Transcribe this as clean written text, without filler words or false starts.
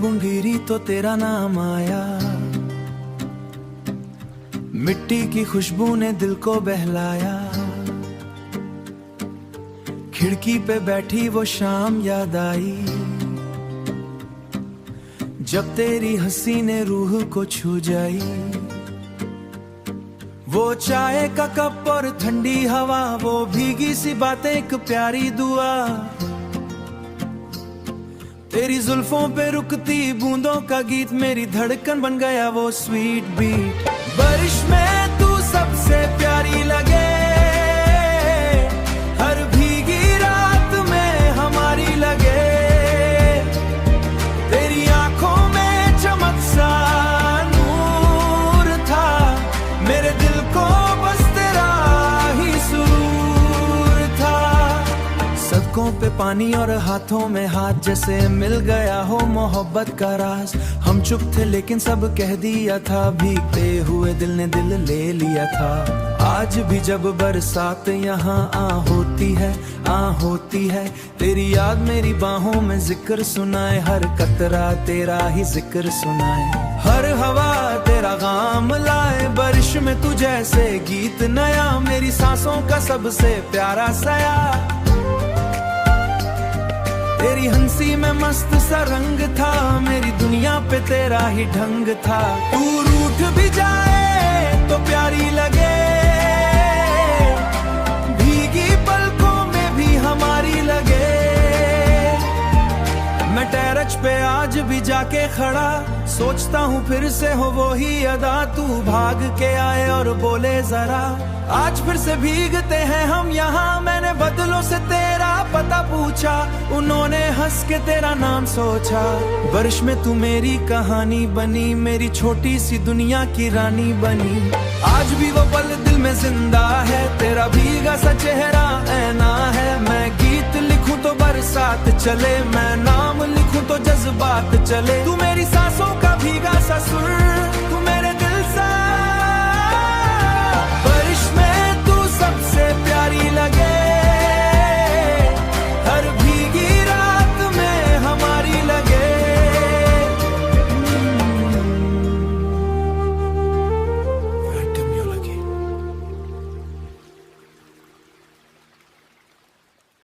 बुंगीरी तो तेरा नाम आया, मिट्टी की खुशबू ने दिल को बहलाया। खिड़की पे बैठी वो शाम याद आई, जब तेरी हंसी ने रूह को छू जाई। वो चाय का कप और ठंडी हवा, वो भीगी सी बातें एक प्यारी दुआ। तेरी जुल्फों पे रुकती बूंदों का गीत, मेरी धड़कन बन गया वो स्वीट बीट। बारिश में तू सबसे प्यारी लगे, हर भीगी रात में हमारी लगे। तेरी आंखों में चमक सा नूर था, मेरे दिल को बस तेरा ही सुरूर था। सड़कों पे पानी और हाथों में हाथ, जैसे मिल गया हो मोहब्बत का राज। हम चुप थे लेकिन सब कह दिया था, भीगते हुए दिल ने दिल ले लिया था। आज भी जब बरसात यहाँ होती है, तेरी याद मेरी बाहों में जिक्र सुनाए। हर कतरा तेरा ही जिक्र सुनाए, हर हवा तेरा गाम लाए। बारिश में तू जैसे गीत नया, मेरी सांसों का सबसे प्यारा सया। तेरी हंसी में मस्त सा रंग था, मेरी दुनिया पे तेरा ही ढंग था। तू रूठ भी जाए तो प्यारी लगे, भीगी पलकों में भी हमारी लगे। मैं टेरेस पे आज भी जाके खड़ा, सोचता हूँ फिर से हो वो ही अदा। तू भाग के आए और बोले जरा, आज फिर से भीगते हैं हम यहाँ। मैंने बदलों से तेरा पता पूछा, उन्होंने हंस के तेरा नाम सोचा। बारिश में तू मेरी कहानी बनी, मेरी छोटी सी दुनिया की रानी बनी। आज भी वो पल दिल में जिंदा है, तेरा भीगा सा चेहरा ऐना है। मैं गीत लिखूं तो बरसात चले, मैं ना